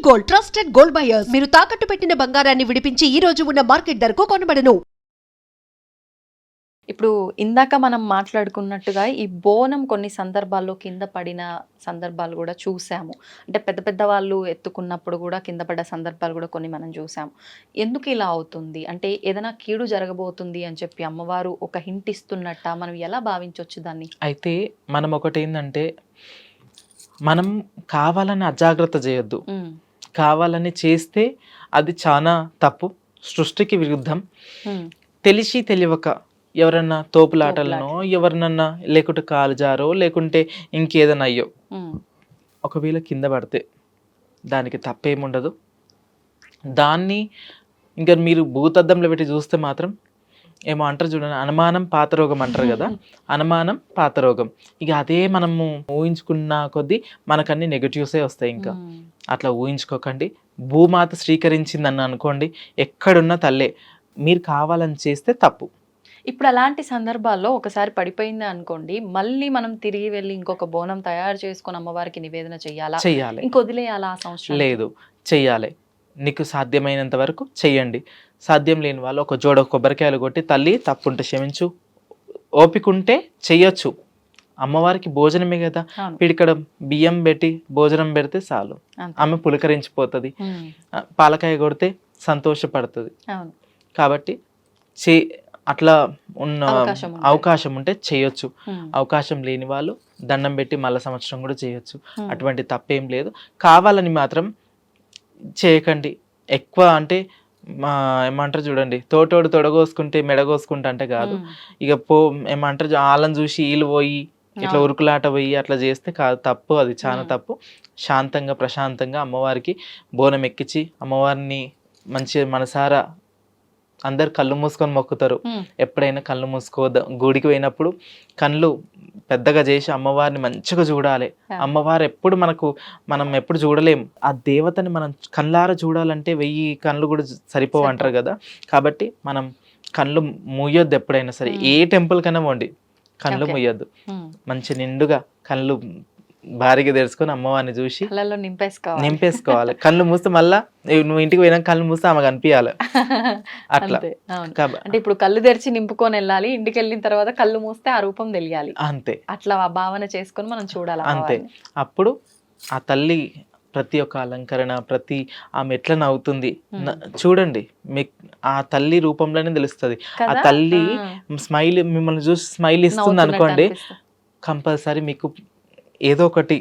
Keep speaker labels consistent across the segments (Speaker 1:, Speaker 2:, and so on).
Speaker 1: Gold, trusted gold buyers. మీరు తాకట్టు పెట్టిన బంగారాన్ని విడిపించి ఈ రోజు ఉన్న మార్కెట్ ధరకు కొనబడను.
Speaker 2: ఇప్పుడు ఇందాక మనం మాట్లాడుకున్నట్టుగా ఈ బోనం కొన్ని సందర్భాల్లో కింద పడిన సందర్భాలు కూడా చూసాము. అంటే పెద్ద పెద్ద వాళ్ళు ఎత్తుకున్నప్పుడు కూడా కింద పడ్డ సందర్భాలు కూడా కొన్ని మనం చూసాము. ఎందుకు ఇలా అవుతుంది? అంటే ఏదైనా కీడు జరగబోతుంది అని చెప్పి అమ్మవారు ఒక హింట్ ఇస్తున్నట్ట మనం ఎలా భావించవచ్చు దాన్ని?
Speaker 3: అయితే మనం ఒకటి ఏంటంటే మనం కావాలని అజాగ్రత్త చేయొద్దు. కావాలని చేస్తే అది చాలా తప్పు, సృష్టికి విరుద్ధం. తెలిసి తెలియక ఎవరన్నా తోపులాటలనో ఎవరినన్నా లేకుంటే కాలు జారో లేకుంటే ఇంకేదైనా అయ్యో ఒకవేళ కింద పడితే దానికి తప్పేముండదు. దాన్ని ఇంకా మీరు భూతద్దంలో పెట్టి చూస్తే మాత్రం ఏమో అంటారు చూడండి, అనుమానం పాతరోగం అంటారు కదా, అనుమానం పాతరోగం. ఇక అదే మనము ఊహించుకున్న కొద్దీ మనకన్నీ నెగటివ్సే వస్తాయి. ఇంకా అట్లా ఊహించుకోకండి. భూమాత స్వీకరించిందని అనుకోండి, ఎక్కడున్న తల్లే. మీరు కావాలని చేస్తే తప్పు.
Speaker 2: ఇప్పుడు అలాంటి సందర్భాల్లో ఒకసారి పడిపోయింది అనుకోండి, మళ్ళీ మనం తిరిగి వెళ్ళి ఇంకొక బోనం తయారు చేసుకొని అమ్మవారికి నివేదన చెయ్యాలా?
Speaker 3: చెయ్యాలి.
Speaker 2: ఇంకొదిలేయాలా ఆ సంవత్సరం?
Speaker 3: లేదు, చెయ్యాలి. నీకు సాధ్యమైనంత వరకు చెయ్యండి. సాధ్యం లేని వాళ్ళు ఒక జోడ కొబ్బరికాయలు కొట్టి, తల్లి తప్పుంటే క్షమించు, ఓపికంటే చెయ్యొచ్చు. అమ్మవారికి భోజనమే కదా, పిడికడ బియ్యం పెట్టి భోజనం పెడితే చాలు, ఆమె పులకరించిపోతుంది. పాలకాయ కొడితే సంతోషపడుతుంది. కాబట్టి అట్లా ఉన్న అవకాశం ఉంటే చేయొచ్చు. అవకాశం లేని వాళ్ళు దండం పెట్టి మళ్ళా సంవత్సరం కూడా చేయొచ్చు. అటువంటి తప్పేం లేదు. కావాలని మాత్రం చేయకండి. ఎక్కువ అంటే ఏమంటారు చూడండి, తోటోడు తొడగోసుకుంటే మెడగోసుకుంటా అంటే కాదు. ఇక ఏమంటారు వాళ్ళని చూసి వీళ్ళు పోయి ఇట్లా ఉరుకులాట పోయి అట్లా చేస్తే కాదు, తప్పు. అది చాలా తప్పు. శాంతంగా ప్రశాంతంగా అమ్మవారికి బోనం ఎక్కించి అమ్మవారిని మంచి మనసారా అందరు కళ్ళు మూసుకొని మొక్కుతారు. ఎప్పుడైనా కళ్ళు మూసుకోవద్దు. గుడికి పోయినప్పుడు కళ్ళు పెద్దగా చేసి అమ్మవారిని మంచిగా చూడాలి. అమ్మవారు ఎప్పుడు మనం ఎప్పుడు చూడలేము. ఆ దేవతని మనం కళ్ళారా చూడాలంటే 1000 కళ్ళు కూడా సరిపోవు అంటారు కదా. కాబట్టి మనం కళ్ళు మూయొద్దు. ఎప్పుడైనా సరే ఏ టెంపుల్ కన్నా పోండి, కళ్ళు మూయొద్దు. మంచి నిండుగా కళ్ళు భారీగా తెరుచుకొని అమ్మవారిని చూసి నింపేసుకోవాలి. కళ్ళు మూస్తే మళ్ళా నువ్వు ఇంటికి పోయినా కళ్ళు మూస్తే ఆమె కనిపించాలి. అట్లా
Speaker 2: అంటే ఇప్పుడు కళ్ళు తెరిచి నింపుకొని వెళ్ళాలి, ఇంటికి వెళ్ళిన తర్వాత కళ్ళు మూస్తే ఆ రూపం తెలియాలి.
Speaker 3: అంతే,
Speaker 2: అట్లా భావన చేసుకొని మనం చూడాలి.
Speaker 3: అంతే. అప్పుడు ఆ తల్లి ప్రతి ఒక్క అలంకరణ, ప్రతి ఆమె ఎట్లా నవ్వుతుంది చూడండి, మీకు ఆ తల్లి రూపంలోనే తెలుస్తుంది. ఆ తల్లి స్మైల్ మిమ్మల్ని చూసి స్మైల్ ఇస్తుంది అనుకోండి, కంపల్సరీ మీకు ఏదో ఒకటి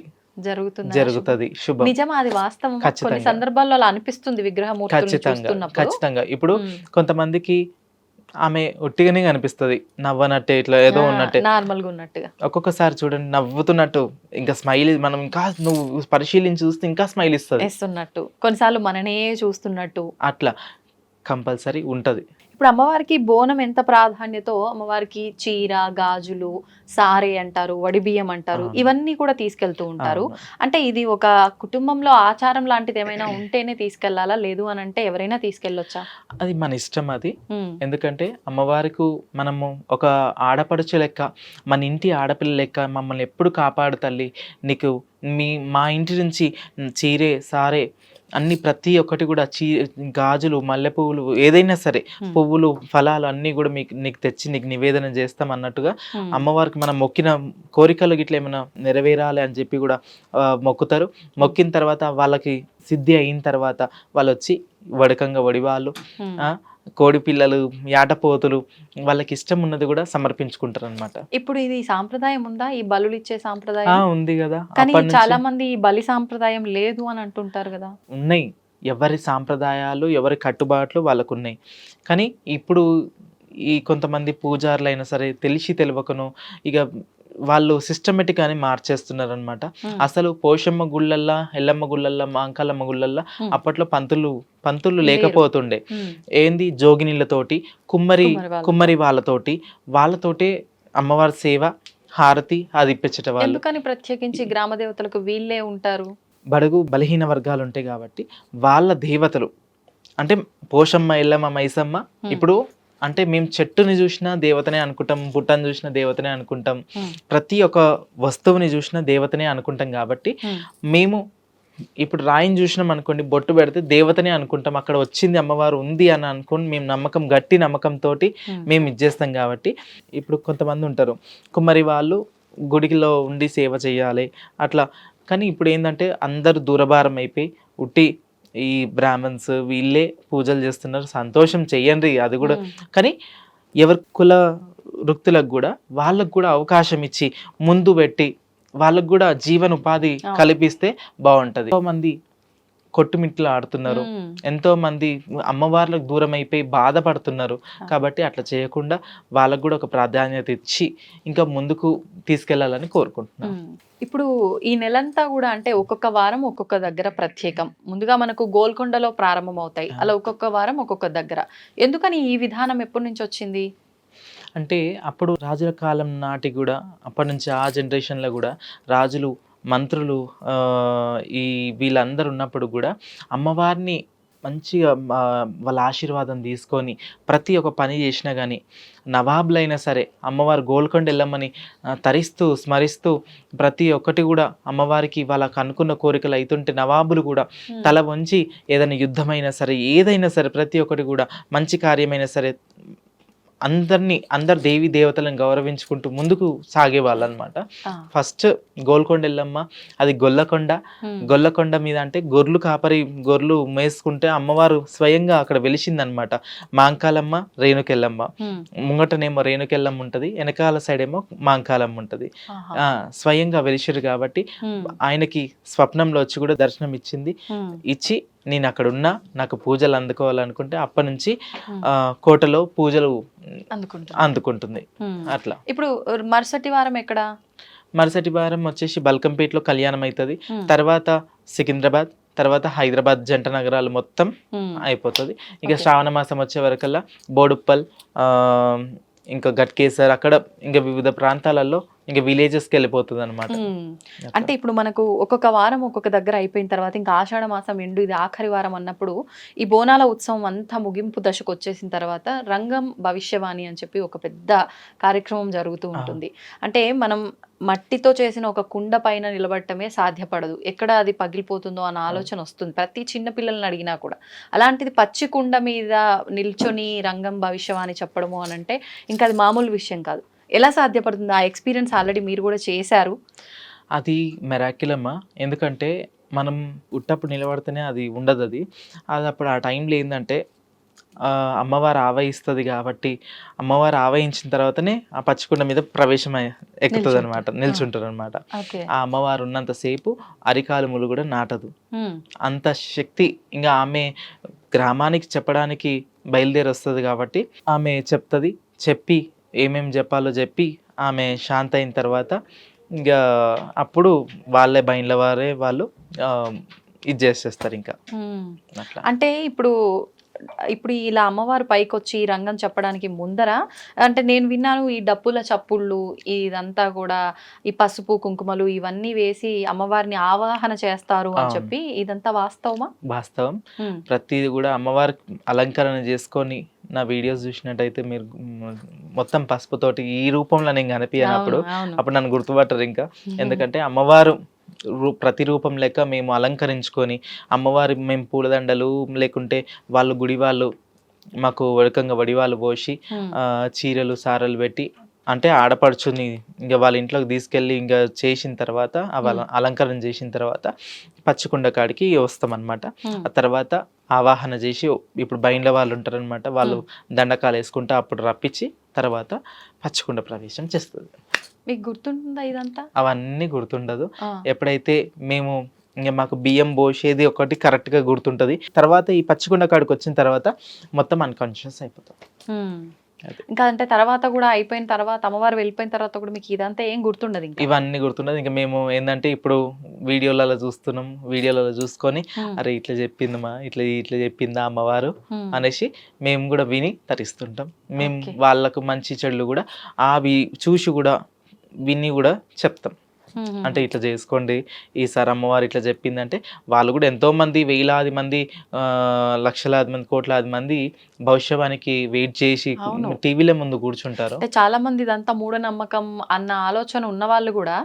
Speaker 3: జరుగుతుంది, శుభం.
Speaker 2: నిజమా? అది వాస్తవం. కొన్ని సందర్భాల్లో అలా అనిపిస్తుంది విగ్రహమూర్తులను చూస్తున్నప్పుడు.
Speaker 3: ఖచ్చితంగా. ఇప్పుడు కొంతమందికి ఆమె ఒట్టిగానే కనిపిస్తుంది, నవ్వనట్టే, ఇట్లా ఏదో ఉన్నట్టే,
Speaker 2: నార్మల్ గా ఉన్నట్టుగా.
Speaker 3: ఒక్కొక్కసారి చూడండి నవ్వుతున్నట్టు, ఇంకా స్మైల్ మనం ఇంకా నువ్వు పరిశీలించి చూస్తే ఇంకా స్మైల్ ఇస్తున్నట్టు,
Speaker 2: కొన్నిసార్లు మననే చూస్తున్నట్టు,
Speaker 3: అట్లా కంపల్సరీ ఉంటది.
Speaker 2: ఇప్పుడు అమ్మవారికి బోనం ఎంత ప్రాధాన్యతో అమ్మవారికి చీర, గాజులు, సారే అంటారు, వడిబియ్యం అంటారు, ఇవన్నీ కూడా తీసుకెళ్తూ ఉంటారు. అంటే ఇది ఒక కుటుంబంలో ఆచారం లాంటిది ఏమైనా ఉంటేనే తీసుకెళ్లాలా, లేదు అని అంటే ఎవరైనా తీసుకెళ్ళొచ్చా?
Speaker 3: అది మన ఇష్టం. అది ఎందుకంటే అమ్మవారికి మనము ఒక ఆడపడుచు లెక్క, మన ఇంటి ఆడపిల్ల లెక్క మమ్మల్ని ఎప్పుడు కాపాడు తల్లి, నీకు మా ఇంటి నుంచి చీరే, సారే అన్ని ప్రతి ఒక్కటి కూడా గాజులు, మల్లె పువ్వులు, ఏదైనా సరే పువ్వులు, ఫలాలు అన్నీ కూడా నీకు తెచ్చి నీకు నివేదన చేస్తాం అన్నట్టుగా అమ్మవారికి మనం మొక్కిన కోరికలు గిట్ల ఏమైనా నెరవేరాలి అని చెప్పి కూడా మొక్కుతారు. మొక్కిన తర్వాత వాళ్ళకి సిద్ధి అయిన తర్వాత వాళ్ళు వచ్చి వడకంగా వడివాళ్ళు, కోడి పిల్లలు, యాటపోతులు, వాళ్ళకి ఇష్టం ఉన్నది కూడా సమర్పించుకుంటారు అనమాట.
Speaker 2: ఇప్పుడు ఇది సాంప్రదాయం ఉందా, ఈ బలులు ఇచ్చే సాంప్రదాయం?
Speaker 3: ఉంది కదా.
Speaker 2: కానీ చాలా మంది ఈ బలి సాంప్రదాయం లేదు అని అంటుంటారు కదా.
Speaker 3: ఉన్నాయి, ఎవరి సాంప్రదాయాలు ఎవరి కట్టుబాట్లు వాళ్ళకు ఉన్నాయి. కానీ ఇప్పుడు ఈ కొంతమంది పూజారులు అయినా సరే తెలిసి తెలియకను ఇక వాళ్ళు సిస్టమేటిక్ అని మార్చేస్తున్నారు అనమాట. అసలు పోషమ్మ గుళ్ళల్లా, ఎల్లమ్మ గుళ్ళల్లా, మాంకాలమ్మ గుళ్ళల్లా అప్పట్లో పంతులు లేకపోతుండే. ఏంది జోగినీళ్ళతోటి, కుమ్మరి వాళ్ళతోటే అమ్మవారి సేవ, హారతి అది ఇప్పించట. వాళ్ళు
Speaker 2: ఎందుకని ప్రత్యేకించి గ్రామ దేవతలకు వీళ్ళే ఉంటారు?
Speaker 3: బడుగు బలహీన వర్గాలు ఉంటాయి కాబట్టి వాళ్ళ దేవతలు అంటే పోషమ్మ, ఎల్లమ్మ, మైసమ్మ. ఇప్పుడు అంటే మేము చెట్టుని చూసినా దేవతనే అనుకుంటాం, పుట్టని చూసినా దేవతనే అనుకుంటాం, ప్రతి ఒక్క వస్తువుని చూసినా దేవతనే అనుకుంటాం. కాబట్టి మేము ఇప్పుడు రాయిని చూసినాం అనుకోండి, బొట్టు పెడితే దేవతనే అనుకుంటాం, అక్కడ వచ్చింది అమ్మవారు ఉంది అని అనుకోని మేము నమ్మకం, గట్టి నమ్మకంతో మేము ఇచ్చేస్తాం. కాబట్టి ఇప్పుడు కొంతమంది ఉంటారు కుమ్మరి వాళ్ళు గుడిలో ఉండి సేవ చేయాలి అట్లా, కానీ ఇప్పుడు ఏంటంటే అందరూ దూరభారం అయిపోయి ఉట్టి ఈ బ్రాహ్మణ్స్ వీళ్ళే పూజలు చేస్తున్నారు, సంతోషం చెయ్యండి అది కూడా. కానీ ఎవరి కుల వృత్తులకు కూడా వాళ్ళకు కూడా అవకాశం ఇచ్చి ముందు పెట్టి వాళ్ళకు కూడా జీవన ఉపాధి కల్పిస్తే బాగుంటది. ఎంతో మంది కొట్టుమిట్లు ఆడుతున్నారు, ఎంతో మంది అమ్మవార్లకు దూరం అయిపోయి బాధపడుతున్నారు. కాబట్టి అట్లా చేయకుండా వాళ్ళకు కూడా ఒక ప్రాధాన్యత ఇచ్చి ఇంకా ముందుకు తీసుకెళ్లాలని కోరుకుంటున్నాను.
Speaker 2: ఇప్పుడు ఈ నెలంతా కూడా అంటే ఒక్కొక్క వారం ఒక్కొక్క దగ్గర ప్రత్యేకం. ముందుగా మనకు గోల్కొండలో ప్రారంభం అవుతాయి, అలా ఒక్కొక్క వారం ఒక్కొక్క దగ్గర. ఎందుకని ఈ విధానం ఎప్పటి నుంచి వచ్చింది?
Speaker 3: అంటే అప్పుడు రాజుల కాలం నాటి కూడా, అప్పటి నుంచి ఆ జనరేషన్లో కూడా రాజులు మంత్రులు ఈ వీళ్ళందరూ ఉన్నప్పుడు కూడా అమ్మవారిని మంచిగా వాళ్ళ ఆశీర్వాదం తీసుకొని ప్రతి ఒక్క పని చేసినా కానీ, నవాబులైనా సరే అమ్మవారు గోల్కొండ ఎల్లమ్మని తరిస్తూ స్మరిస్తూ ప్రతి ఒక్కటి కూడా అమ్మవారికి వాళ్ళకు అనుకున్న కోరికలు అవుతుంటే నవాబులు కూడా తల వంచి ఏదైనా యుద్ధమైనా సరే ఏదైనా సరే ప్రతి ఒక్కటి కూడా మంచి కార్యమైనా సరే అందరు దేవి దేవతలను గౌరవించుకుంటూ ముందుకు సాగేవాళ్ళు అనమాట. ఫస్ట్ గోల్కొండ ఎల్లమ్మ అది గొల్లకొండ మీద అంటే గొర్రెలు మేసుకుంటే అమ్మవారు స్వయంగా అక్కడ వెలిసిందనమాట. మాంకాలమ్మ రేణుకెల్లమ్మ, ముంగటనేమో రేణుకెల్లమ్మ ఉంటది, వెనకాల సైడ్ ఏమో మాంకాలమ్మ ఉంటది. స్వయంగా వెలిసిరు కాబట్టి ఆయనకి స్వప్నంలో వచ్చి కూడా దర్శనం ఇచ్చి నేను అక్కడ ఉన్నా నాకు పూజలు అందుకోవాలనుకుంటే అప్పటి నుంచి కోటలో పూజలు అందుకుంటుంది అట్లా.
Speaker 2: ఇప్పుడు మరుసటి వారం ఎక్కడ?
Speaker 3: మరుసటి వారం వచ్చేసి బల్కంపేటలో కళ్యాణం అవుతుంది, తర్వాత సికింద్రాబాద్, తర్వాత హైదరాబాద్ జంట నగరాలు మొత్తం అయిపోతుంది. ఇక శ్రావణ మాసం వచ్చే వరకల్లా బోడుప్పల్, ఇంకా గట్కేసర్, అక్కడ ఇంకా వివిధ ప్రాంతాలలో ఇంకా విలేజెస్కి వెళ్ళిపోతుంది అనమాట.
Speaker 2: అంటే ఇప్పుడు మనకు ఒక్కొక్క వారం ఒక్కొక్క దగ్గర అయిపోయిన తర్వాత ఇంకా ఆషాఢ మాసం ఎండు ఇది ఆఖరి వారం అన్నప్పుడు ఈ బోనాల ఉత్సవం అంతా ముగింపు దశకు వచ్చేసిన తర్వాత రంగం భవిష్యవాణి అని చెప్పి ఒక పెద్ద కార్యక్రమం జరుగుతూ ఉంటుంది. అంటే మనం మట్టితో చేసిన ఒక కుండ పైన నిలబడటమే సాధ్యపడదు, ఎక్కడ అది పగిలిపోతుందో అన్న ఆలోచన వస్తుంది ప్రతి చిన్న పిల్లల్ని అడిగినా కూడా. అలాంటిది పచ్చి కుండ మీద నిల్చొని రంగం భవిష్యవాణి చెప్పడము అని అంటే ఇంకా అది మామూలు విషయం కాదు. ఎలా సాధ్యపడుతుంది? ఆ ఎక్స్పీరియన్స్ ఆల్రెడీ మీరు కూడా చేశారు.
Speaker 3: అది మెరాకిలమ్మా, ఎందుకంటే మనం ఉట్టప్పుడు నిలబడితేనే అది ఉండదు. అది అప్పుడు ఆ టైంలో ఏంటంటే అమ్మవారు ఆవహిస్తుంది కాబట్టి అమ్మవారు ఆవహించిన తర్వాతనే ఆ పచ్చికుండ మీద ప్రవేశం ఎక్కుతుంది అనమాట, నిల్చుంటారు అనమాట. ఆ అమ్మవారు ఉన్నంతసేపు అరికాలుములు కూడా నాటదు, అంత శక్తి. ఇంకా ఆమె గ్రామానికి చెప్పడానికి బయలుదేరి వస్తుంది కాబట్టి ఆమె చెప్తుంది, చెప్పి ఏమేమి చెప్పాలో చెప్పి ఆమె శాంత అయిన తర్వాత ఇంకా అప్పుడు వాళ్ళే బయళ్ళ వారే వాళ్ళు ఇది చేసేస్తారు ఇంకా అట్లా.
Speaker 2: అంటే ఇప్పుడు ఇలా అమ్మవారు పైకి వచ్చి రంగం చెప్పడానికి ముందర అంటే నేను విన్నాను ఈ డప్పుల చప్పుళ్ళు ఇదంతా కూడా ఈ పసుపు కుంకుమలు ఇవన్నీ వేసి అమ్మవారిని ఆవాహన చేస్తారు అని చెప్పి, ఇదంతా వాస్తవమా?
Speaker 3: వాస్తవం. ప్రతిది కూడా అమ్మవారి అలంకరణ చేసుకొని నా వీడియోస్ చూసినట్టయితే మీరు మొత్తం పసుపుతోటి ఈ రూపంలో నేను కనిపించినప్పుడు అప్పుడు నన్ను గుర్తుపట్టరు ఇంకా. ఎందుకంటే అమ్మవారు ప్రతి రూపం లెక్క మేము అలంకరించుకొని అమ్మవారి మేము పూలదండలు లేకుంటే వాళ్ళు గుడి వాళ్ళు మాకు వడకంగా వడివాళ్ళు పోసి చీరలు సారలు పెట్టి అంటే ఆడపడుచుని ఇంకా వాళ్ళ ఇంట్లోకి తీసుకెళ్ళి ఇంకా చేసిన తర్వాత అలంకరణ చేసిన తర్వాత పచ్చికుండ కాడికి వస్తామన్నమాట. ఆ తర్వాత ఆవాహన చేసి ఇప్పుడు బయళ్ళ వాళ్ళు ఉంటారనమాట, వాళ్ళు దండకాలు వేసుకుంటే అప్పుడు రప్పించి తర్వాత పచ్చికుండ ప్రవేశం చేస్తుంది.
Speaker 2: మీకు గుర్తుంటుందా ఇదంతా?
Speaker 3: అవన్నీ గుర్తుండదు. ఎప్పుడైతే మేము ఇంకా మాకు బియ్యం పోసేది ఒకటి కరెక్ట్గా గుర్తుంటుంది, తర్వాత ఈ పచ్చికుండ కాడికి వచ్చిన తర్వాత మొత్తం అన్కాన్షియస్ అయిపోతాం.
Speaker 2: ఇంకా అంటే తర్వాత కూడా అయిపోయిన తర్వాత అమ్మవారు వెళ్ళిపోయిన తర్వాత కూడా మీకు ఇదంతా ఏం గుర్తుండదు?
Speaker 3: ఇవన్నీ గుర్తుండదు. ఇంకా మేము ఏంటంటే ఇప్పుడు వీడియోలలో చూస్తున్నాం, వీడియోలలో చూసుకొని అరే ఇట్లా చెప్పిందమ్మా, ఇట్లా చెప్పిందా అమ్మవారు అనేసి మేము కూడా విని తరిస్తుంటాం. మేము వాళ్ళకు మంచి చెడులు కూడా అవి చూసి కూడా విని కూడా చెప్తాం. అంటే ఇట్లా చేసుకోండి ఈసారి అమ్మవారు ఇట్లా చెప్పిందంటే వాళ్ళు కూడా ఎంతో మంది వేలాది మంది లక్షలాది మంది కోట్లాది మంది భవిష్యవానికి వెయిట్ చేసి
Speaker 2: అవును.
Speaker 3: టీవీల ముందు కూర్చుంటారు.
Speaker 2: అంటే చాలా మంది ఇదంతా మూఢనమ్మకం అన్న ఆలోచన ఉన్న వాళ్ళు కూడా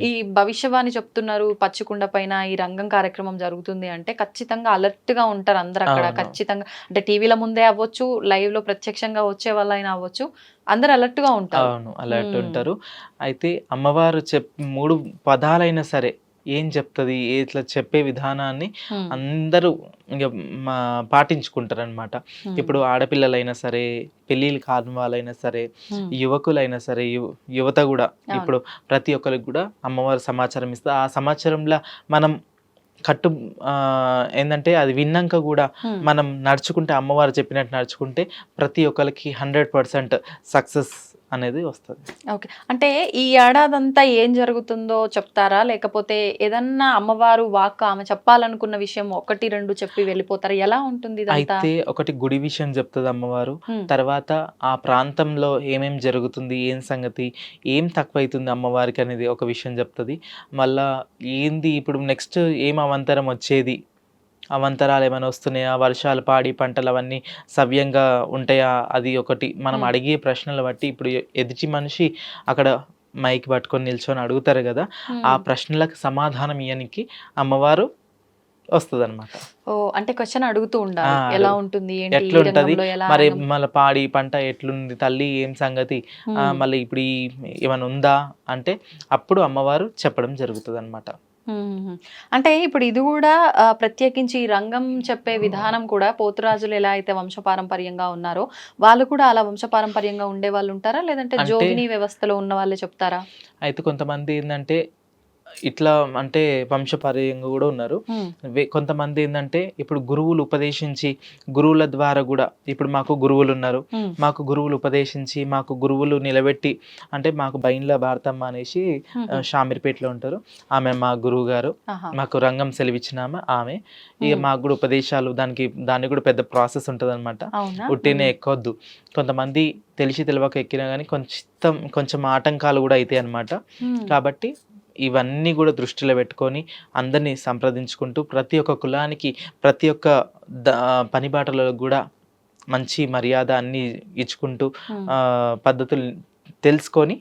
Speaker 2: ఈ భవిష్యవాణి చెప్తున్నారు పచ్చికుండ పైన ఈ రంగం కార్యక్రమం జరుగుతుంది అంటే ఖచ్చితంగా అలర్ట్ గా ఉంటారు అందరు అక్కడ.
Speaker 3: అవును.
Speaker 2: ఖచ్చితంగా అంటే టీవీల ముందే అవ్వచ్చు, లైవ్ లో ప్రత్యక్షంగా వచ్చే వాళ్ళైనా అవ్వచ్చు, అందరు అలర్ట్ గా ఉంటారు.
Speaker 3: అవును అలర్ట్ ఉంటారు. అయితే అమ్మవారు 3 పదాలైనా సరే ఏం చెప్తుంది ఇట్లా చెప్పే విధానాన్ని అందరూ ఇంకా పాటించుకుంటారు అనమాట. ఇప్పుడు ఆడపిల్లలైనా సరే, పెళ్ళిళ్ళు కాని వాళ్ళైనా సరే, యువకులైనా సరే, యువత కూడా ఇప్పుడు ప్రతి ఒక్కరికి కూడా అమ్మవారు సమాచారం ఇస్తే ఆ సమాచారంలో మనం ఏంటంటే అది విన్నాక కూడా మనం నడుచుకుంటే అమ్మవారు చెప్పినట్టు నడుచుకుంటే ప్రతి ఒక్కరికి 100% సక్సెస్ అనేది వస్తుంది.
Speaker 2: ఓకే. అంటే ఈ ఏడాదంతా ఏం జరుగుతుందో చెప్తారా, లేకపోతే ఏదన్నా అమ్మవారు వాక్ ఆమె చెప్పాలనుకున్న విషయం 1, 2 చెప్పి వెళ్ళిపోతారా, ఎలా ఉంటుంది ఇదంతా?
Speaker 3: అయితే ఒకటి గుడి విషయం చెప్తుంది అమ్మవారు, తర్వాత ఆ ప్రాంతంలో ఏమేం జరుగుతుంది, ఏం సంగతి, ఏం తక్కువైతుంది అమ్మవారికి అనేది ఒక విషయం చెప్తుంది. మళ్ళా ఏంది ఇప్పుడు నెక్స్ట్ ఏం అవంతరం వచ్చేది, అవంతరాలు ఏమైనా వస్తున్నాయా, వర్షాలు పాడి పంటలు అవన్నీ సవ్యంగా ఉంటాయా, అది ఒకటి మనం అడిగే ప్రశ్నలు బట్టి ఇప్పుడు ఎదుటి మనిషి అక్కడ మైక్ పట్టుకొని నిల్చొని అడుగుతారు కదా, ఆ ప్రశ్నలకు సమాధానం ఇయ్యనికి అమ్మవారు వస్తుంది అనమాట.
Speaker 2: అంటే క్వశ్చన్ అడుగుతూ ఉండాలి, ఎలా ఉంటుంది,
Speaker 3: ఎట్లుంటది, మరి మళ్ళీ పాడి పంట ఎట్లుంది తల్లి, ఏం సంగతి, మళ్ళీ ఇప్పుడు ఏమైనా ఉందా అంటే అప్పుడు అమ్మవారు చెప్పడం జరుగుతుంది అనమాట.
Speaker 2: అంటే ఇప్పుడు ఇది కూడా ప్రత్యేకించి ఈ రంగం చెప్పే విధానం కూడా పోతురాజులు ఎలా అయితే వంశపారంపర్యంగా ఉన్నారో వాళ్ళు కూడా అలా వంశపారంపర్యంగా ఉండే వాళ్ళు ఉంటారా, లేదంటే జోగిని వ్యవస్థలో ఉన్న వాళ్ళే చెప్తారా?
Speaker 3: అయితే కొంతమంది ఏంటంటే ఇట్లా అంటే వంశపారంగా కూడా ఉన్నారు. కొంతమంది ఏంటంటే ఇప్పుడు గురువులు ఉపదేశించి గురువుల ద్వారా కూడా ఇప్పుడు మాకు గురువులు ఉన్నారు, మాకు గురువులు ఉపదేశించి మాకు గురువులు నిలబెట్టి అంటే మాకు బైన్ల భారతమ్మ అనేసి షామీర్పేటలో ఉంటారు, ఆమె మా గురువు గారు, మాకు రంగం సెలవిచ్చిన ఆమె. ఇక మాకు కూడా ఉపదేశాలు దానికి కూడా పెద్ద ప్రాసెస్ ఉంటుంది అనమాట. ఉట్టినే ఎక్కొద్దు, కొంతమంది తెలిసి తెలియక ఎక్కినా కానీ కొంచెం ఆటంకాలు కూడా అవుతాయి అనమాట. కాబట్టి ఇవన్నీ కూడా దృష్టిలో పెట్టుకొని అందరినీ సంప్రదించుకుంటూ ప్రతి ఒక్క కులానికి ప్రతి ఒక్క పనిబాటలలో కూడా మంచి మర్యాద అన్ని ఇచ్చుకుంటూ పద్ధతులు తెలుసుకొని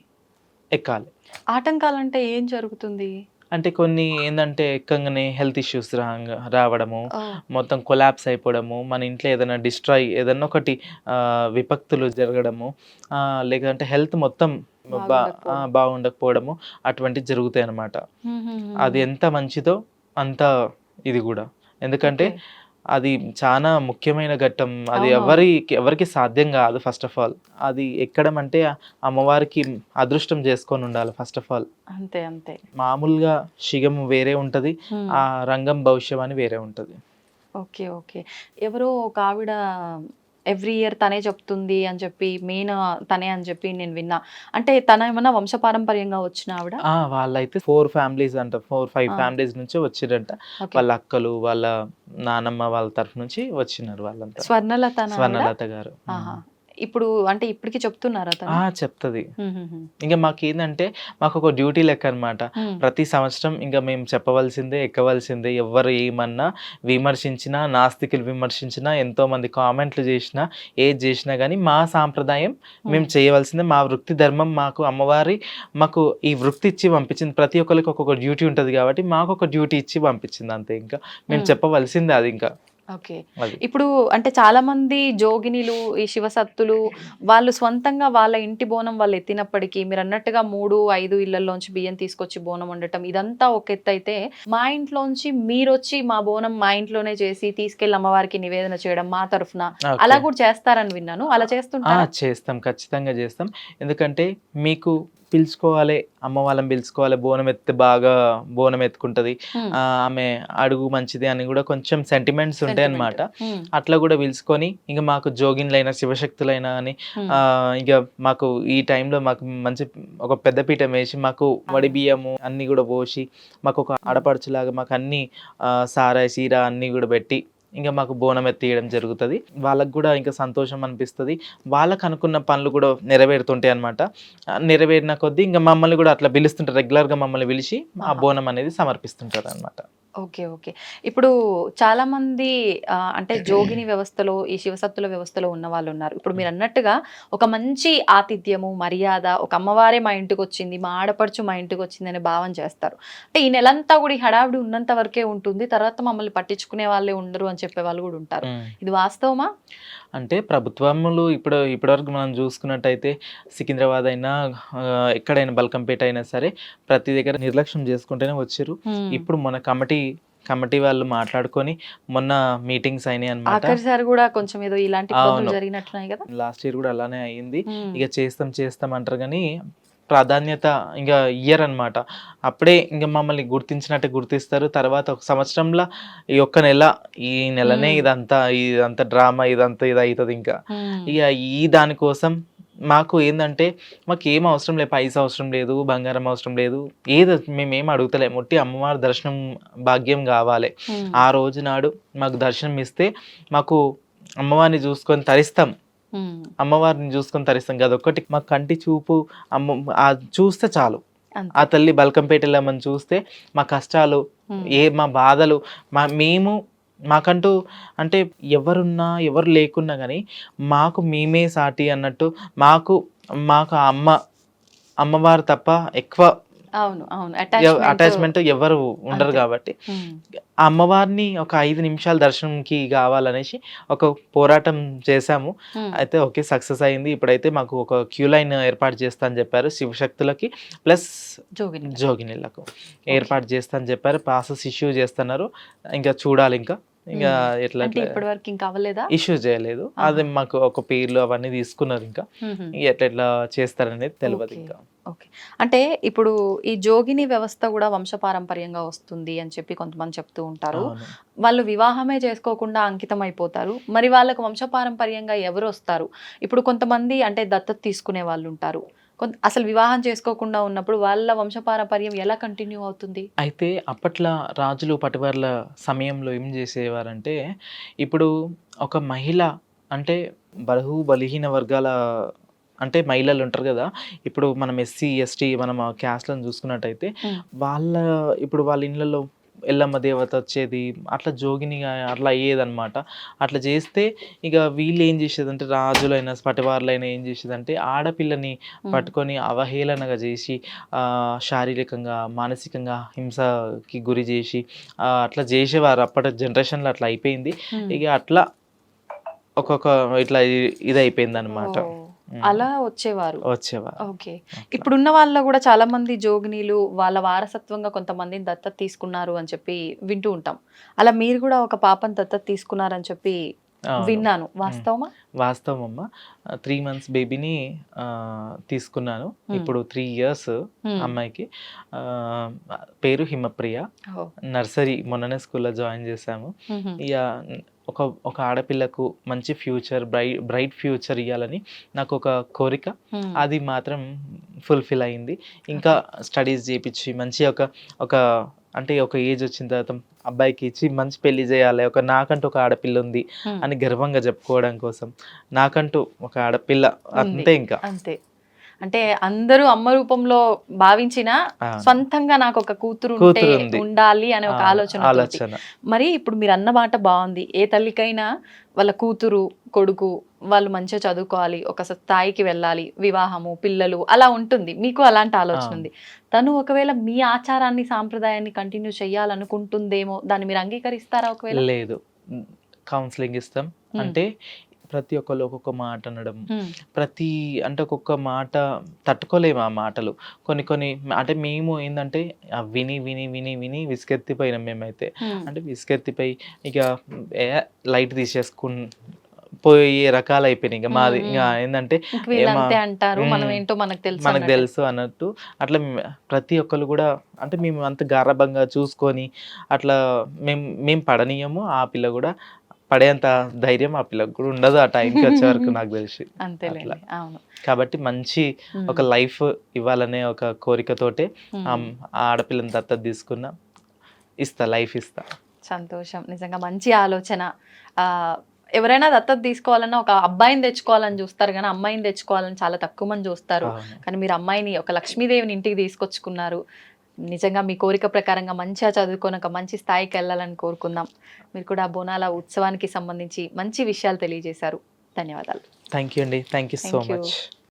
Speaker 3: ఎక్కాలి.
Speaker 2: ఆటంకాలంటే ఏం జరుగుతుంది
Speaker 3: అంటే కొన్ని ఏంటంటే ఎక్కగానే హెల్త్ ఇష్యూస్ రావడము, మొత్తం కొలాప్స్ అయిపోవడము, మన ఇంట్లో ఏదైనా డిస్ట్రాయ్ ఏదన్నా ఒకటి విపక్తులు జరగడము, లేదంటే హెల్త్ మొత్తం బాగుండకపోవడము అటువంటివి జరుగుతాయి అన్నమాట. అది ఎంత మంచిదో అంత ఇది కూడా, ఎందుకంటే అది చాలా ముఖ్యమైన ఘట్టం, అది ఎవరికి సాధ్యం కాదు. ఫస్ట్ ఆఫ్ ఆల్ అది ఎక్కడం అంటే అమ్మవారికి అదృష్టం చేసుకొని ఉండాలి ఫస్ట్ ఆఫ్ ఆల్.
Speaker 2: అంతే అంతే.
Speaker 3: మామూలుగా శిగం వేరే ఉంటది, ఆ రంగం భవిష్యవాణి వేరే ఉంటది.
Speaker 2: Okay okay. ఎవరో ఒక ఆవిడ ఎవ్రీ ఇయర్ తనే చెప్తుంది అని చెప్పి, మెయిన్ తనే అని చెప్పి నేను విన్నా. అంటే తన ఏమన్నా వంశపారంపర్యంగా వచ్చిన ఆవిడ?
Speaker 3: వాళ్ళైతే 4 ఫ్యామిలీస్ అంట, 4-5 ఫ్యామిలీస్ నుంచి వచ్చిరంట. వాళ్ళ అక్కలు వాళ్ళ నానమ్మ వాళ్ళ తరఫు నుంచి వచ్చినారు వాళ్ళంతా. స్వర్ణలత గారు.
Speaker 2: ఇప్పుడు అంటే ఇప్పటికి చెప్తున్నారా?
Speaker 3: చెప్తుంది. ఇంకా మాకేందంటే మాకు ఒక డ్యూటీ లెక్క అనమాట. ప్రతి సంవత్సరం ఇంకా మేము చెప్పవలసిందే, ఎక్కవలసిందే. ఎవరు ఏమన్నా విమర్శించినా, నాస్తికులు విమర్శించినా, ఎంతో మంది కామెంట్లు చేసినా, ఏది చేసినా కానీ మా సాంప్రదాయం మేము చేయవలసిందే. మా వృత్తి ధర్మం, మాకు ఈ వృత్తి ఇచ్చి పంపించింది. ప్రతి ఒక్కరికి ఒక్కొక్క డ్యూటీ ఉంటుంది కాబట్టి మాకు ఒక డ్యూటీ ఇచ్చి పంపించింది అంతే. ఇంకా మేము చెప్పవలసిందే అది. ఇంకా
Speaker 2: ఓకే. ఇప్పుడు అంటే చాలా మంది జోగినిలు, ఈ శివసత్తులు వాళ్ళు స్వంతంగా వాళ్ళ ఇంటి బోనం వాళ్ళు ఎత్తినప్పటికీ మీరు అన్నట్టుగా 3-5 ఇళ్లలోంచి బియ్యం తీసుకొచ్చి బోనం వండటం ఇదంతా ఒక ఎత్తు అయితే, మా ఇంట్లోంచి మీరు వచ్చి మా బోనం మా ఇంట్లోనే చేసి తీసుకెళ్లి అమ్మవారికి నివేదన చేయడం మా తరఫున అలా కూడా చేస్తారని విన్నాను. అలా చేస్తుంటారా?
Speaker 3: చేస్తాం, ఖచ్చితంగా చేస్తాం. ఎందుకంటే మీకు పిలుచుకోవాలి, అమ్మ వాళ్ళని పిలుచుకోవాలి, బోనం ఎత్తే బాగా బోనం ఎత్తుకుంటది, ఆమె అడుగు మంచిది అని కూడా కొంచెం సెంటిమెంట్స్ ఉంటాయి అన్నమాట. అట్లా కూడా పిలుచుకొని ఇంకా మాకు జోగిన్లైనా శివశక్తులైనా అని ఇక మాకు ఈ టైంలో మాకు మంచి ఒక పెద్ద పీఠం వేసి మాకు వడి బియ్యము అన్ని కూడా పోసి మాకు ఒక ఆడపడుచులాగా మాకు అన్ని సారా సీరా అన్ని కూడా పెట్టి ఇంకా మాకు బోనం ఎత్తేయడం జరుగుతుంది. వాళ్ళకు కూడా ఇంకా సంతోషం అనిపిస్తుంది. వాళ్ళకు అనుకున్న పనులు కూడా నెరవేరుతుంటాయి అనమాట. నెరవేరిన కొద్దీ ఇంకా మమ్మల్ని కూడా అట్లా పిలుస్తుంటారు, రెగ్యులర్గా మమ్మల్ని పిలిచి ఆ బోనం అనేది సమర్పిస్తుంటారు అనమాట.
Speaker 2: ఓకే. ఓకే. ఇప్పుడు చాలామంది అంటే జోగిని వ్యవస్థలో, ఈ శివసత్తుల వ్యవస్థలో ఉన్న వాళ్ళు ఉన్నారు. ఇప్పుడు మీరు అన్నట్టుగా ఒక మంచి ఆతిథ్యము, మర్యాద, ఒక అమ్మవారే మా ఇంటికి వచ్చింది, మా ఆడపడుచు మా ఇంటికి వచ్చింది అనే భావం చేస్తారు. అంటే ఈ నెలంతా కూడా ఈ హడావిడి ఉన్నంత వరకే ఉంటుంది, తర్వాత మమ్మల్ని పట్టించుకునే వాళ్ళే ఉండరు అని చెప్పే వాళ్ళు కూడా ఉంటారు. ఇది వాస్తవమా?
Speaker 3: అంటే ప్రభుత్వములు ఇప్పటివరకు మనం చూసుకున్నట్టయితే సికింద్రాబాద్ అయినా ఎక్కడైనా బల్కంపేట అయినా సరే ప్రతి దగ్గర నిర్లక్ష్యం చేసుకుంటూనే వచ్చారు. ఇప్పుడు మన కమిటీ వాళ్ళు మాట్లాడుకొని మొన్న మీటింగ్స్ అయినాయి అనమాట.
Speaker 2: ఆఖరిసారి కూడా కొంచెం ఏదో ఇలాంటి ఇబ్బందులు జరిగినట్టున్నాయి కదా.
Speaker 3: లాస్ట్ ఇయర్ కూడా అలానే అయ్యింది. ఇక చేస్తాం అంటారు కానీ ప్రాధాన్యత ఇంకా ఇయ్యర్ అనమాట. అప్పుడే ఇంకా మమ్మల్ని గుర్తించినట్టే గుర్తిస్తారు. తర్వాత ఒక సంవత్సరంలో ఈ ఒక్క నెల, ఈ నెలనే ఇదంతా డ్రామా ఇది అవుతుంది. ఇంకా ఇక ఈ దానికోసం మాకు ఏంటంటే మాకు ఏం అవసరం లేదు, పైసా అవసరం లేదు, బంగారం అవసరం లేదు, మేమేం అడుగుతలేము. ఒట్టి అమ్మవారి దర్శనం భాగ్యం కావాలి. ఆ రోజు నాడు మాకు దర్శనం ఇస్తే మాకు అమ్మవారిని చూసుకొని తరిస్తాం, అమ్మవారిని చూసుకొని తరిస్తాం కదా. ఒక్కటి మా కంటి చూపు చూస్తే చాలు. ఆ తల్లి బల్కంపేట వెళ్ళమని చూస్తే మా కష్టాలు, మా బాధలు, మాకంటూ అంటే ఎవరున్నా ఎవరు లేకున్నా కానీ మాకు మేమే సాటి అన్నట్టు, మాకు అమ్మవారు తప్ప ఎక్కువ అటాచ్మెంట్ ఎవరు ఉండరు. కాబట్టి ఆ అమ్మవారిని ఒక 5 నిమిషాల దర్శనంకి కావాలనేసి ఒక పోరాటం చేశాము. అయితే ఓకే, సక్సెస్ అయింది. ఇప్పుడైతే మాకు ఒక క్యూ లైన్ ఏర్పాటు చేస్తా అని చెప్పారు. శివశక్తులకి ప్లస్ జోగినిలకు ఏర్పాటు చేస్తా అని చెప్పారు. ప్రాసెస్ ఇష్యూ చేస్తున్నారు. ఇంకా చూడాలి ఇంకా ఎట్లా
Speaker 2: ఇప్పటివరకు ఇంకా అవ్వలేదా,
Speaker 3: ఇష్యూ చేయలేదు. అదే మాకు ఒక పేర్లు అవన్నీ తీసుకున్నారు. ఇంకా ఎట్లా చేస్తారనేది తెలియదు ఇంకా.
Speaker 2: ఓకే. అంటే ఇప్పుడు ఈ జోగిని వ్యవస్థ కూడా వంశపారంపర్యంగా వస్తుంది అని చెప్పి కొంతమంది చెప్తూ ఉంటారు. వాళ్ళు వివాహమే చేసుకోకుండా అంకితం అయిపోతారు. మరి వాళ్ళకు వంశపారంపర్యంగా ఎవరు వస్తారు? ఇప్పుడు కొంతమంది అంటే దత్తత తీసుకునే వాళ్ళు ఉంటారు, అసలు వివాహం చేసుకోకుండా ఉన్నప్పుడు వాళ్ళ వంశపారంపర్యం ఎలా కంటిన్యూ అవుతుంది? అయితే
Speaker 3: అప్పట్లో రాజులు పటివర్ల సమయంలో ఏం చేసేవారంటే, ఇప్పుడు ఒక మహిళ అంటే బలహీన వర్గాల అంటే మహిళలు ఉంటారు కదా. ఇప్పుడు మనం ఎస్సీ ఎస్టీ మనం క్యాస్ట్లను చూసుకున్నట్టయితే ఇప్పుడు వాళ్ళ ఇళ్ళల్లో ఎల్లమ్మ దేవత వచ్చేది, అట్లా జోగినిగా అట్లా అయ్యేదన్నమాట. అట్లా చేస్తే ఇక వీళ్ళు ఏం చేసేదంటే, రాజులైనా పటివార్లైనా ఏం చేసేదంటే ఆడపిల్లని పట్టుకొని అవహేళనగా చేసి శారీరకంగా మానసికంగా హింసకి గురి చేసి అట్లా చేసేవారు. అప్పటి జనరేషన్లో అట్లా అయిపోయింది. ఇక అట్లా ఒక్కొక్క ఇట్లా ఇది అయిపోయింది అనమాట.
Speaker 2: అలా వచ్చేవారు. ఓకే. ఇప్పుడున్న వాళ్ళ కూడా చాలా మంది జోగినీలు వాళ్ళ వారసత్వంగా కొంతమందిని దత్తత తీసుకున్నారు అని చెప్పి వింటూ ఉంటాం. అలా మీరు కూడా ఒక పాపని దత్తత తీసుకున్నారని చెప్పి విన్నాను. వాస్తవమా?
Speaker 3: వాస్తవమ్మా. 3 months బేబీని తీసుకున్నాను. ఇప్పుడు 3 years అమ్మాయికి. పేరు హిమప్రియ. నర్సరీ మొన్ననే స్కూల్లో జాయిన్ చేశాము. ఇక ఒక ఆడపిల్లకు మంచి ఫ్యూచర్, బ్రైట్ ఫ్యూచర్ ఇవ్వాలని నాకు ఒక కోరిక. అది మాత్రం ఫుల్ఫిల్ అయింది. ఇంకా స్టడీస్ చేయించి మంచి ఒక అంటే ఒక ఏజ్ వచ్చిన తర్వాత అబ్బాయికి ఇచ్చి మంచి పెళ్లి చేయాలి, నాకంటూ ఒక ఆడపిల్ల ఉంది అని గర్వంగా చెప్పుకోవడం కోసం నాకంటూ ఒక ఆడపిల్ల అంతే. ఇంకా
Speaker 2: అంతే. అంటే అందరూ అమ్మ రూపంలో భావించిన సొంతంగా నాకు ఒక కూతురు ఉండాలి అనే ఒక ఆలోచన. మరి ఇప్పుడు మీరు అన్న మాట బాగుంది. ఏ తల్లికైనా వాళ్ళ కూతురు కొడుకు వాళ్ళు మంచిగా చదువుకోవాలి, ఒక స్థాయికి వెళ్ళాలి, వివాహము పిల్లలు అలా ఉంటుంది. మీకు అలాంటి ఆలోచన ఉంది. తను ఒకవేళ మీ ఆచారాన్ని సాంప్రదాయాన్ని కంటిన్యూ చేయాలనుకుంటుందేమో, దాన్ని మీరు అంగీకరిస్తారా? ఒకవేళ
Speaker 3: లేదు, కౌన్సిలింగ్ ఇస్తాం. అంటే ప్రతి ఒక్కళ్ళు ఒక్కొక్క మాట అనడం, అంటే ఒక్కొక్క మాట తట్టుకోలేము ఆ మాటలు. కొన్ని అంటే మేము ఏంటంటే విని విని విని విని విసుకెత్తిపోయినాం మేమైతే. అంటే విసుకెత్తిపోయి ఇక లైట్ పోయే రకాలు అయిపోయినాయి. ఇంకా మాది ఇంకా ఏంటంటే మనకు తెలుసు అన్నట్టు అట్లా ప్రతి ఒక్కరు కూడా అంటే మేము అంత గారాబంగా చూసుకొని అట్లా మేము పడనీయము. ఆ పిల్ల కూడా పడేంత ధైర్యం ఆ పిల్లకు కూడా ఉండదు ఆ టైంకి వచ్చే వరకు నాకు తెలిసి. కాబట్టి మంచి ఒక లైఫ్ ఇవ్వాలనే ఒక కోరికతోటే ఆ ఆడపిల్లని దత్తత తీసుకున్నా. లైఫ్ ఇస్తా.
Speaker 2: సంతోషం. నిజంగా మంచి ఆలోచన. ఎవరైనా దత్తత తీసుకోవాలన్నా ఒక అబ్బాయిని తెచ్చుకోవాలని చూస్తారు కానీ అమ్మాయిని తెచ్చుకోవాలని చాలా తక్కువ మంది చూస్తారు.
Speaker 3: అవును.
Speaker 2: కానీ మీరు అమ్మాయిని ఒక లక్ష్మీదేవిని ఇంటికి తీసుకొచ్చుకున్నారు. నిజంగా మీ కోరిక ప్రకారంగా మంచిగా చదువుకొని ఒక మంచి స్థాయికి వెళ్ళాలని కోరుకుందాం. మీరు కూడా బోనాల ఉత్సవానికి సంబంధించి మంచి విషయాలు తెలియజేశారు. ధన్యవాదాలు.
Speaker 3: థ్యాంక్ యూ అండి. Thank you so
Speaker 2: Thank you.
Speaker 3: Much.